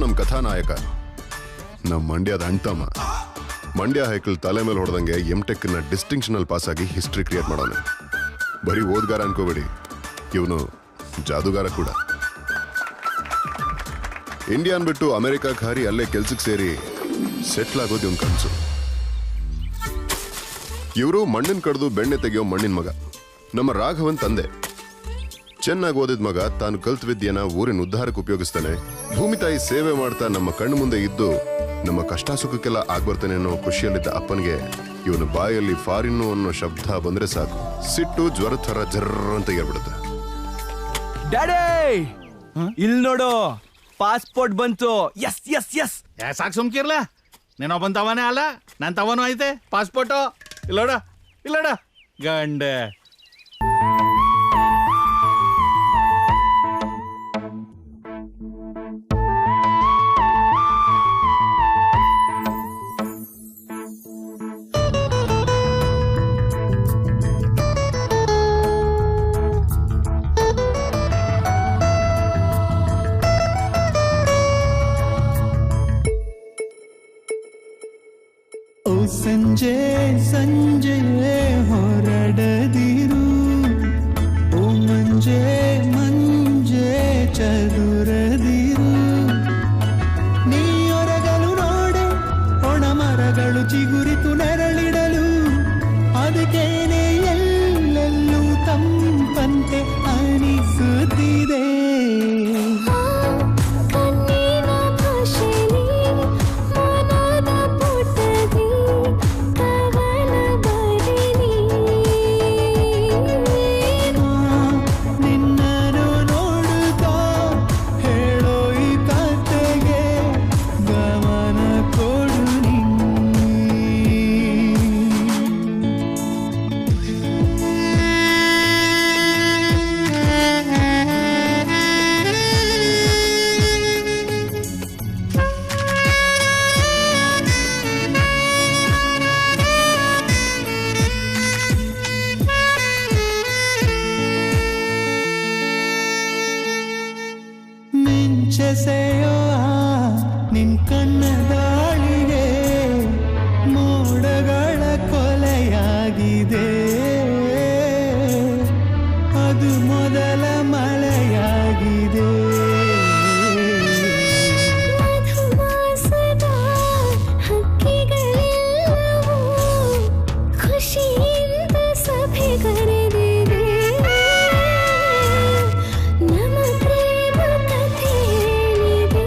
ನಮ್ ಕಥಾನಾಯಕ ನಮ್ ಮಂಡ್ಯದ ಅಣ್ತಮ್ಮ. ಮಂಡ್ಯ ಹೈಕಲ್ ತಲೆ ಮೇಲೆ ಹೊಡೆದಂಗೆ ಎಂ.ಟೆಕ್ ನ ಡಿಸ್ಟಿಂಕ್ಷನ್ ಅಲ್ಲಿ ಪಾಸ್ ಆಗಿ ಹಿಸ್ಟ್ರಿ ಕ್ರಿಯೇಟ್ ಮಾಡೋಣ. ಬರೀ ಓದ್ಗಾರ ಅನ್ಕೋಬೇಡಿ, ಇವನು ಜಾದುಗಾರ ಕೂಡ. ಇಂಡಿಯಾ ಅನ್ಬಿಟ್ಟು ಅಮೆರಿಕಾಕ್ಕೆ ಹಾರಿ ಅಲ್ಲೇ ಕೆಲ್ಸಕ್ಕೆ ಸೇರಿ ಸೆಟ್ಲ್ ಆಗೋದು ಇವನ್ ಕನಸು. ಇವರು ಮಣ್ಣಿನ ಕಡ್ದು ಬೆಣ್ಣೆ ತೆಗೆಯೋ ಮಣ್ಣಿನ ಮಗ. ನಮ್ಮ ರಾಘವನ್ ತಂದೆ. ಚೆನ್ನಾಗಿ ಓದಿದ ಮಗ ತಾನು ಕಲ್ತ್ ವಿದ್ಯೆನ ಊರಿನ ಉದ್ಧಾರಕ್ಕೆ ಉಪಯೋಗಿಸ್ತಾನೆ. ಭೂಮಿ ತಾಯಿ ಸೇವೆ ಮಾಡ್ತಾ ನಮ್ಮ ಕಣ್ಣು ಮುಂದೆ ಇದ್ದು ನಮ್ಮ ಕಷ್ಟ ಸುಖಕ್ಕೆಲ್ಲ ಆಗ್ಬರ್ತಾನೆ ಅನ್ನೋ ಖುಷಿಯಲ್ಲಿದ್ದ ಅಪ್ಪನಿಗೆ ಇವನ ಬಾಯಲ್ಲಿ ಫಾರಿನ್ನು ಅನ್ನೋ ಶಬ್ದ ಬಂದ್ರೆ ಸಾಕು, ಸಿಟ್ಟು ಜ್ವರ ಥರ ಜರ್ರ ಅಂತ ಏರ್ಬಿಡುತ್ತೆ. ಡ್ಯಾಡೇ ಇಲ್ಲಿ ನೋಡು, ಪಾಸ್ಪೋರ್ಟ್ ಬಂತು. Yes yes yes. ಸಾಕು ಸುಮ್ಕಿರ್ಲ, ನೀನೊಬ್ಬನ್ ತವನೇ ಅಲ್ಲ, ನನ್ ತವನು ಐತೆ ಪಾಸ್ಪೋರ್ಟು. ಇಲ್ಲೋಡ ಇಲ್ಲೋಡ ಗಂಡೆ. ಸಂಜೆ ಸಂಜೆ ಹೊರಡದಿರು, ಓ ಮಂಜೆ ಮಂಜೆ ಚದುರದಿರು. ನೀಯೊರಗಲು ನೋಡೆ ಒಣ ಮರಗಳು ಚಿಗುರಿತು ನೆರಳಿಡಲು, ಅದಕ್ಕೇನೆ ಎಲ್ಲೆಲ್ಲೂ ತಂಪಂತೆ ಅನಿಸುತ್ತಿದೆ. ಮಿಂಚೆಸೆಯೋ ನಿನ್ ಕಣ್ಣ ದಾಳಿಗೆ ಮೋಡಗಳ ಕೊಲೆಯಾಗಿದೆ, ಅದು ಮೊದಲ ಮಳೆಯಾಗಿದೆ. ಖುಷಿಯಿಂದ ಸಭೆ ಕರೆದಿದೆ, ನಮ್ಮ ಪ್ರೇಮ ಕಥೆ ಹೇಳಿದೆ.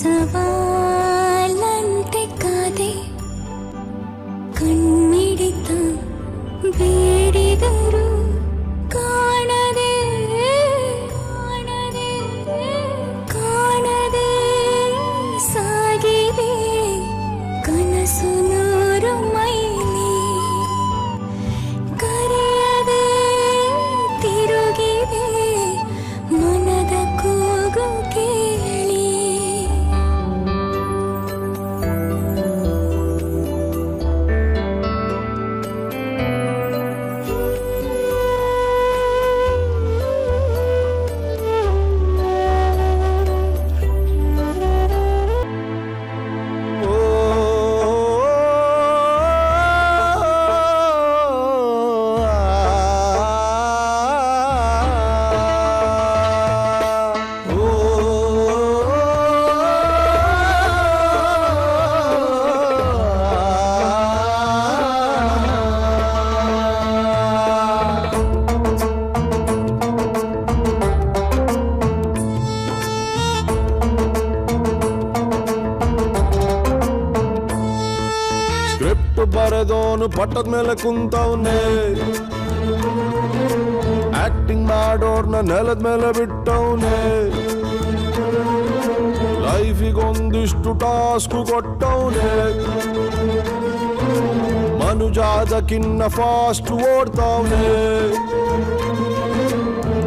ಸವಾಲಂತೆ ಕಾದೆ ಕಣ್ಮಿಡಿತ ಬೇಡಿದರು ಕಾಣದೆ ಕಾಣದೆ ಕಾಣದೆ ಸಾಗಿದೆ ಕನಸು ನೂರು ಮೈಲಿ ಕರೆಯದೆ ತಿರುಗಿದೆ ಮನದ ಕೂಗು ಕೇಳಿ ಸ್ಕ್ರಿಪ್ಟ್ ಬರೆದೋನು ಪಟ್ಟದ ಮೇಲೆ ಕುಂತವ್ನೆ, ಆಕ್ಟಿಂಗ್ ಮಾಡೋರ್ನ ನೆಲದ ಮೇಲೆ ಬಿಟ್ಟವ್ನೆ, ಲೈಫಿಗೊಂದಿಷ್ಟು ಟಾಸ್ಕ್ ಕೊಟ್ಟವ್ನೆ, ಮನುಜಾದಕ್ಕಿನ್ನ ಫಾಸ್ಟ್ ಓಡ್ತವ್ನೆ.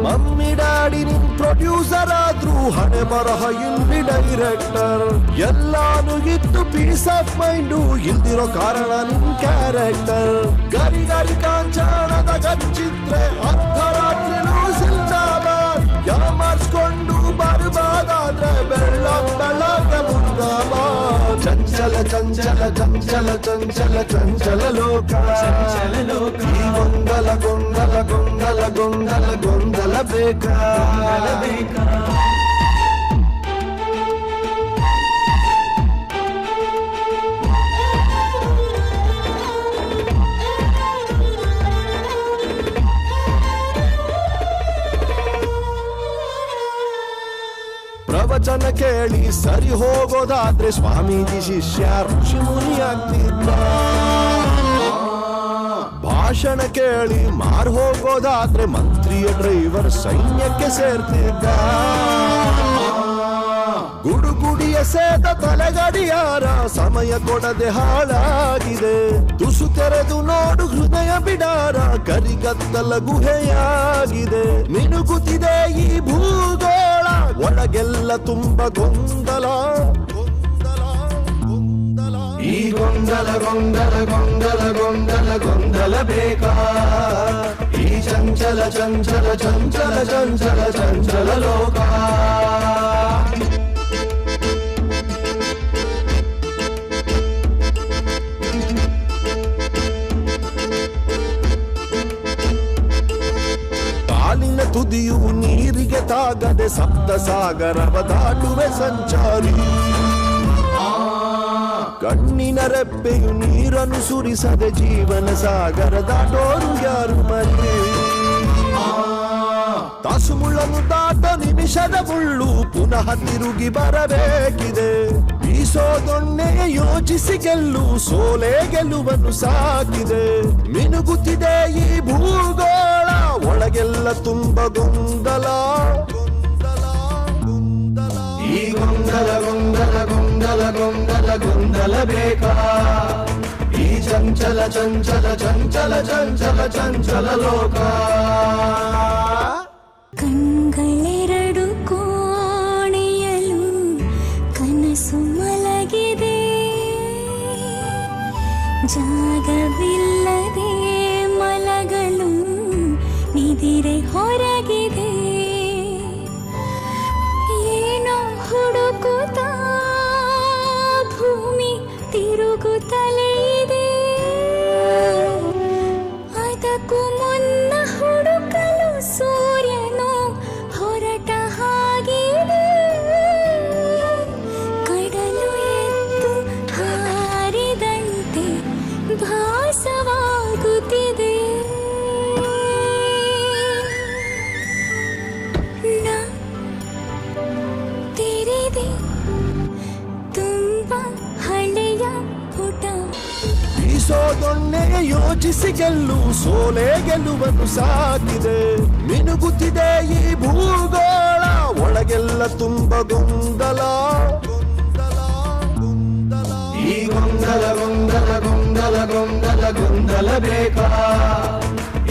ಮಮ್ಮಿ ಡ್ಯಾಡಿ ನಿನ್ ಪ್ರೊಡ್ಯೂಸರ್ ಆದ್ರೂ ಹಣೆ ಬರಹ ಇಲ್ಲಿ ಡೈರೆಕ್ಟರ್. ಎಲ್ಲಾನು ಇತ್ತು ಪೀಸ್ ಆಫ್ ಮೈಂಡು, ಇಲ್ದಿರೋ ಕಾರಣ ನಿನ್ ಕ್ಯಾರೆಕ್ಟರ್. ಗರಿ ಗರಿ ಕಾಂಚಾಣದ ಗಚ್ಚಿದ್ರೆ ಅರ್ಧರಾತ್ರಿನೂ ಸಿಲ್ದಾಬಾದ್. ಯಾಮಾರ್ಸ್ಕೊಂಡು ಬರ್ಬಾದಾದ್ರೆ ಬೆಳ್ಳ ಬೆಳಗ ಮುಂದಾಬಾದ್. ಚಂಚಲ ಚಂಚಲ ಚಂಚಲ ಚಂಚಲ ಚಂಚಲ ಲೋಕ, ಈ ಗೊಂದಲ ಗೊಂದಲ ಗೊಂದಲ ಗೊಂದಲ ಗೊಂದಲ ಬೇಕಾ. ಪ್ರವಚನ ಕೇಳಿ ಸರಿ ಹೋಗೋದಾದ್ರೆ ಸ್ವಾಮೀಜಿ ಶಿಷ್ಯ ಋಷಿ ಮುನಿ ಆಗ್ತಿದ್ದ. ಭಾಷಣ ಕೇಳಿ ಮಾರ್ ಹೋಗೋದಾದ್ರೆ ಮಂತ್ರಿಯ ಡ್ರೈವರ್ ಸೈನ್ಯಕ್ಕೆ ಸೇರ್ತಿದ್ದ. ಗುಡುಗುಡಿಯ ಸೇದ ತಲೆಗಡಿಯಾರ ಸಮಯ ಕೊಡದೆ ಹಾಳಾಗಿದೆ. ತುಸು ತೆರೆದು ನೋಡು ಹೃದಯ ಬಿಡಾರ ಕರಿಗತ್ತಲ ಗುಹೆಯಾಗಿದೆ. ಮಿನುಗುತ್ತಿದೆ ಈ ಭೂಗೋಳ, ಒಳಗೆಲ್ಲ ತುಂಬ ಗೊಂದಲ. ಈ ಗೊಂದಲ ಗೊಂದಲ ಗೊಂದಲ ಗೊಂದಲ ಗೊಂದಲ ಬೇಕಾ. ಈ ಚಂಚಲ ಚಂಚಲ ಚಂಚಲ ಚಂಚಲ ಚಂಚಲ ಲೋಕ. ಕಾಲಿನ ತುದಿಯು ನೀರಿಗೆ ತಾಗದೆ ಸಪ್ತ ಸಾಗರವ ದಾಟುವೆ ಸಂಚಾರಿ. ಕಣ್ಣಿನ ರೆಪ್ಪೆಯು ನೀರನ್ನು ಸುರಿಸದೆ ಜೀವನ ಸಾಗರ ದಾಟೋರು ಯಾರು ಮರಿ. ತಾಸು ಮುಳ್ಳನ್ನು ದಾಟ ನಿಮಿಷದ ಮುಳ್ಳು ಪುನಃ ತಿರುಗಿ ಬರಬೇಕಿದೆ. ಬೀಸೋದೊಣ್ಣೆಯ ಯೋಚಿಸಿ ಗೆಲ್ಲು, ಸೋಲೆ ಗೆಲುವನ್ನು ಸಾಕಿದೆ. ಮಿನುಗುತ್ತಿದೆ ಈ ಭೂಗೋಳ, ಒಳಗೆಲ್ಲ ತುಂಬ ಗೊಂದಲ. ಈ ಗೊಂದಲ ಗೊಂದಲ ಗೊಂದಲ ಗೊಂದಲ ಗೊಂದಲ ಬೇಕಾ. ಈ ಚಂಚಲ ಚಂಚಲ ಚಂಚಲ ಚಂಚಲ ಚಂಚಲ ಲೋಕ. ಕಂಗಳೆರಡು ಕೋಣೆಯಲು ಕನಸು ಮಲಗಿದೆ. ಜಾಗವಿಲ್ಲದೆ ಮಲಗಲು ನಿದಿರೆ ಹೊರಗಿದೆ. ಏನೋ ಹುಡುಕುತ್ತಾ ಭೂಮಿ ತಿರುಗುತ್ತಲೇ ಇದೆ. ಅದಕ್ಕೂ ಮುನ್ನ ಹುಡುಕಲು ಸೂರ್ಯನು ಹೊರಟ ಸೋದೊಣ್ಣೆ ಯೋಚಿಸಿ ಗೆಲ್ಲು ಸೋಲೆ ಗೆಲ್ಲುವನ್ನು ಸಾಕಿದೆ ಮಿನುಗುತ್ತಿದೆ ಈ ಭೂಗೋಳ ಒಳಗೆಲ್ಲ ತುಂಬ ಗೊಂದಲ ಈ ಗೊಂದಲ ಗೊಂದಲ ಗೊಂದಲ ಗೊಂದಲ ಗೊಂದಲ ಬೇಕಾ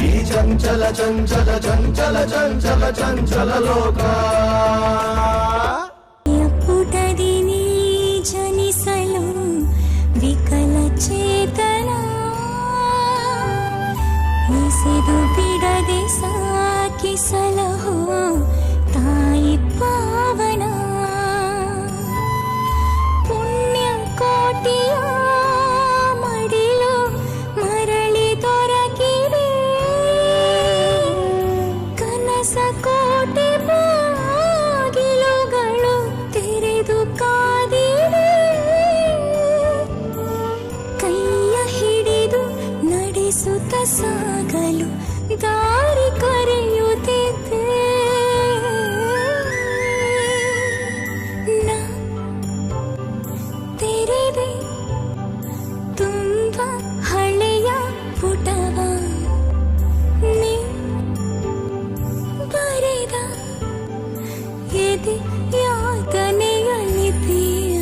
ಈ ಚಂಚಲ ಚಂಚಲ ಚಂಚಲ ಚಂಚಲ ಚಂಚಲ ಲೋಕ ಪುಟದಿನಿ ಜನಿಸಲು ವಿಕಲ ಚೇತನ ಎಸೆದು ಬಿಡದೆ ಸಾಕಿಸಲಹೋ ತಾಯಿ ಪಾವನ ಪುಣ್ಯ ಕೋಟಿಯ ಮಡಿಲು ಮರಳಿ ದೊರಕಿದೆ ಕನಸ ಕೋಟಿ ಬಾಗಿಲುಗಳು ತೆರೆದು ಕಾದಿದೆ ಕೈಯ ಹಿಡಿದು ನಡೆಸುತ್ತ ಸಾಗಲು ದಾರಿ ಕರೆಯುತ್ತಿದ್ದೆ ನಾ ತೆರೆದೆ ತುಂಬ ಹಳೆಯ ಪುಟವ ನೀ ಬರೆದ ಎದೆ ಯಾತನೆಯಲ್ಲಿದ್ದೀಯ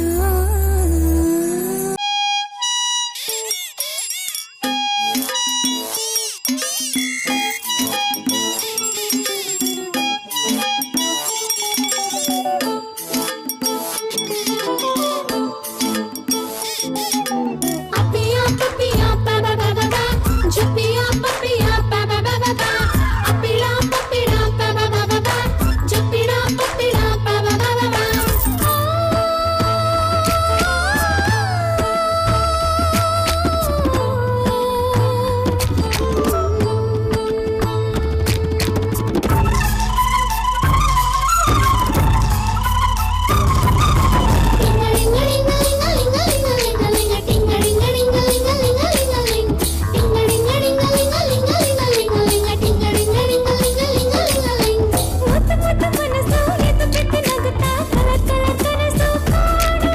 Appiya pappiya ba ba ba ba ba, juppiya pappiya ba ba ba ba ba, appida pappida ba ba ba ba ba, juppida pappida ba ba ba ba ba. ಮುತ್ತು ಮುತ್ತು ಮನಸ್ಸು ಎದ್ದು ಬಿಟ್ಟು ನಗುತ್ತಾ ಕಲ ಕಲ ಕನಸು ಕಾಣೋ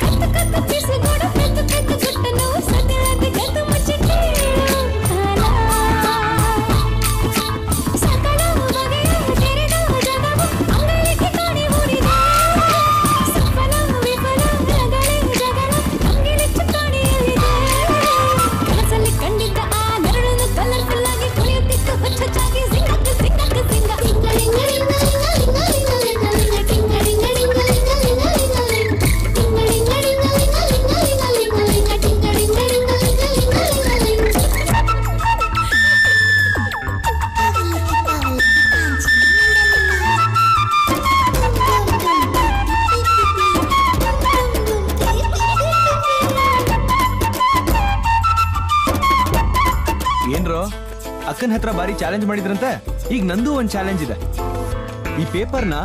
ಕತ್ತು ಕತ್ತು ಪಿಸುಗೋಡು ಪೆದ್ದು ಪೆದ್ದು ಗುಟ್ಟನು ಸದಳದ ಗದ್ದು ಮುಚ್ಚಿ ಕೇಳೋ ಕಾಲ ಸಕಲ ಬಗೆಯ ತೆರೆದ ಜಗವು ಅಂಗೈಗೆ ಕಾಣಿ ಮೂಡಿದೆ ಸಫಲ ವಿಫಲ ರಗಳೆ ಜಗಳ ಅಂಗಿಲಿಚ್ಚು ಕಾಣಿಯಲಿದೆ ಕನಸಲ್ಲಿ ಕಂಡಿದ್ದ ಆ ನರಳನ್ನು ಕಲರ್ಫುಲ್ ಆಗಿ ಕುಣಿಯುತ್ತಿತ್ತು ಹೊಚ್ಚೊಚ್ಚಾಗಿ ಸಿಂಗಕ್ಕೆ ಸಿಂಗಕ್ಕೆ ಸಿಂಗ ಏನ್ರೋ ಅಕ್ಕನ ಹತ್ರ ಬಾರಿ ಚಾಲೆಂಜ್ ಮಾಡಿದ್ರಂತೆ ಈಗ ನಂದು ಒಂದ್ ಚಾಲೆಂಜ್ ಇದೆ ಈ ಪೇಪರ್ನ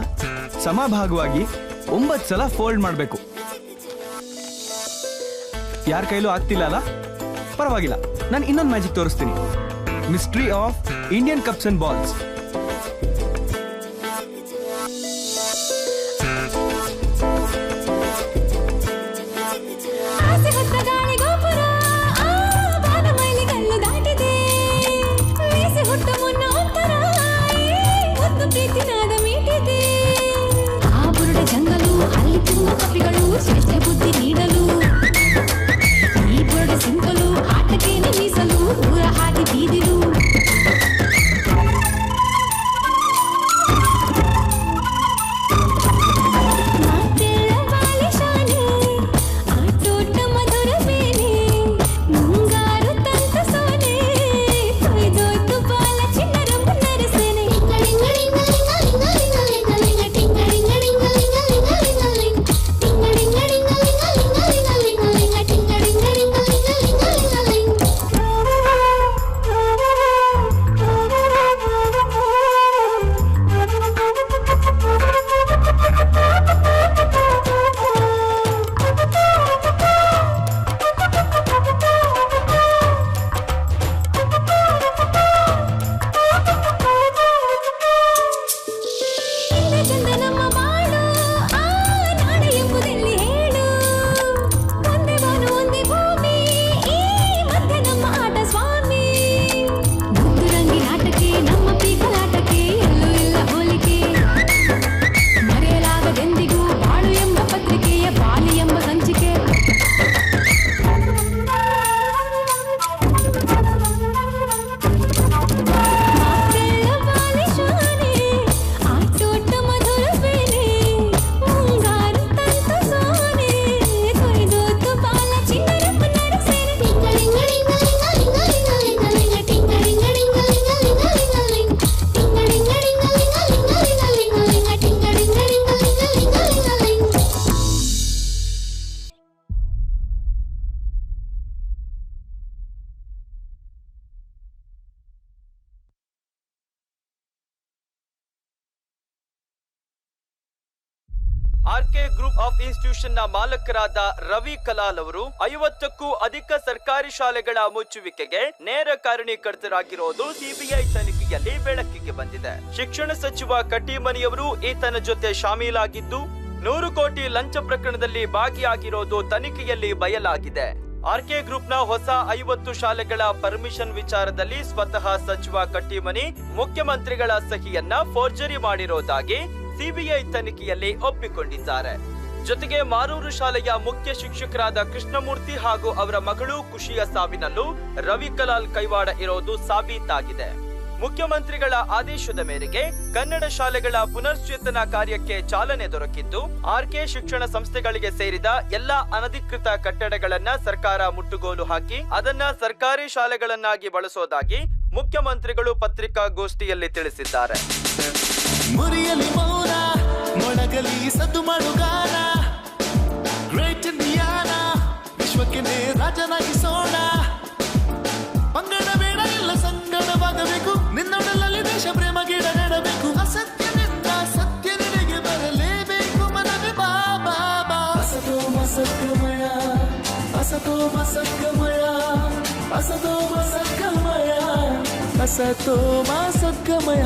ಸಮಭಾಗವಾಗಿ 9 ಸಲ ಫೋಲ್ಡ್ ಮಾಡ್ಬೇಕು ಯಾರ ಕೈಲೂ ಆಗ್ತಿಲ್ಲ ಅಲ್ಲ ಪರವಾಗಿಲ್ಲ ನಾನು ಇನ್ನೊಂದು ಮ್ಯಾಜಿಕ್ ತೋರಿಸ್ತೀನಿ mystery of Indian cups and balls ಆಸೆ ಹೊತ್ತ ಗಾಳಿ ಗೋಪುರ ಆ ಬಾದ ಮೈಲಿ ಕಲ್ಲು ದಾಟಿದೆ ಮೀಸೆ ಹುಟ್ಟ ಮುನ್ನ ಉತ್ತರ ಒಂದು ಪ್ರೀತಿ ನಾದ ಮೀಟಿದೆ ಆ ಬುರುಡ ಜಂಗಲು ಅಲ್ಲಿ ತುಂಬ ಕಪಿಗಳು ಶ್ರೇಷ್ಠ ಬುದ್ಧಿ ನೀಡಲು ಈ ಬುರುಡ ಸಿಂಕಲು ಆಟಕ್ಕೆ ಮೀಸಲು ಊರ ಹಾಗೆ ಬೀದಿಲು ಮಾತೆಲ್ಲ ಬಾಲಿಶಾನೆ ಆಟೋಟ ಮಧುರ ಬೇನೆ ಮುಂಗಾರು ತಂತ ಸೋನೆ ಕೊಯ್ದೋಯ್ತು ಬಾಲ ಚಿನ್ನರಂಬ ನರಸನೆ ಟಿಂಗಡಿಂಗಡಿಂಗಲಿಂಗಲಿಂಗಲಿಂಗಲಿಂಗ ಟಿಂಗಡಿಂಗಡಿಂಗಲಿಂಗಲಿಂಗಲಿಂಗಲಿಂಗ ಆರ್ಕೆ ಗ್ರೂಪ್ ಆಫ್ ಇನ್ಸ್ಟಿಟ್ಯೂಷನ್ ನ ಮಾಲಕರಾದ ರವಿ ಕಲಾಲ್ ಅವರು 50ಕ್ಕೂ ಅಧಿಕ ಸರ್ಕಾರಿ ಶಾಲೆಗಳ ಮುಚ್ಚುವಿಕೆಗೆ ನೇರ ಕಾರಣೀಕರ್ತರಾಗಿರೋದು ಸಿಬಿಐ ತನಿಖೆಯಲ್ಲಿ ಬೆಳಕಿಗೆ ಬಂದಿದೆ. ಶಿಕ್ಷಣ ಸಚಿವ ಕಟೀಮನಿಯವರು ಈತನ ಜೊತೆ ಶಾಮೀಲಾಗಿದ್ದು 100 ಕೋಟಿ ಲಂಚ ಪ್ರಕರಣದಲ್ಲಿ ಭಾಗಿಯಾಗಿರೋದು ತನಿಖೆಯಲ್ಲಿ ಬಯಲಾಗಿದೆ. ಆರ್ಕೆ ಗ್ರೂಪ್ನ ಹೊಸ 50 ಶಾಲೆಗಳ ಪರ್ಮಿಷನ್ ವಿಚಾರದಲ್ಲಿ ಸ್ವತಃ ಸಚಿವ ಕಟೀಮನಿ ಮುಖ್ಯಮಂತ್ರಿಗಳ ಸಹಿಯನ್ನ ಫೋರ್ಜರಿ ಮಾಡಿರೋದಾಗಿ ಸಿಬಿಐ ತನಿಖೆಯಲ್ಲಿ ಒಪ್ಪಿಕೊಂಡಿದ್ದಾರೆ. ಜೊತೆಗೆ ಮಾರೂರು ಶಾಲೆಯ ಮುಖ್ಯ ಶಿಕ್ಷಕರಾದ ಕೃಷ್ಣಮೂರ್ತಿ ಹಾಗೂ ಅವರ ಮಗಳು ಖುಷಿಯ ಸಾವಿನಲ್ಲೂ ರವಿ ಕಲಾಲ್ ಕೈವಾಡ ಇರೋದು ಸಾಬೀತಾಗಿದೆ. ಮುಖ್ಯಮಂತ್ರಿಗಳ ಆದೇಶದ ಮೇರೆಗೆ ಕನ್ನಡ ಶಾಲೆಗಳ ಪುನಶ್ಚೇತನ ಕಾರ್ಯಕ್ಕೆ ಚಾಲನೆ ದೊರಕಿದ್ದು, ಆರ್ಕೆ ಶಿಕ್ಷಣ ಸಂಸ್ಥೆಗಳಿಗೆ ಸೇರಿದ ಎಲ್ಲಾ ಅನಧಿಕೃತ ಕಟ್ಟಡಗಳನ್ನ ಸರ್ಕಾರ ಮುಟ್ಟುಗೋಲು ಹಾಕಿ ಅದನ್ನ ಸರ್ಕಾರಿ ಶಾಲೆಗಳನ್ನಾಗಿ ಬಳಸೋದಾಗಿ ಮುಖ್ಯಮಂತ್ರಿಗಳು ಪತ್ರಿಕಾಗೋಷ್ಠಿಯಲ್ಲಿ ತಿಳಿಸಿದ್ದಾರೆ. ಮುರಿಯಲಿ ಮೌನ ಮೊಳಗಲಿ ಸದ್ದು ಮಾಡುಗಾನ ಗ್ರೇಟ್ ಇಂಡಿಯಾನ ವಿಶ್ವಕ್ಕೆ ರಾಜನಾಗಿಸೋಣ. ಪಂಗಡ ಬೇಡ ಇಲ್ಲ ಸಂಗಡವಾಗಬೇಕು, ನಿನ್ನೊಡಲಲ್ಲಿ ದೇಶ ಪ್ರೇಮ ಗಿಡ ನೆಡಬೇಕು. ಅಸತ್ಯದಿಂದ ಸತ್ಯದೆಡೆಗೆ ಬರಲೇಬೇಕು ಮನವೇ ಬಾಬಾ. ಅಸತೋ ಮಸಕ್ಕಮಯ ಅಸತೋ ಮಸಕ್ಕಮಯ ಅಸತೋ ಮಸಕ್ಕಮಯ ಅಸತೋ ಮಸಕ್ಕಮಯ.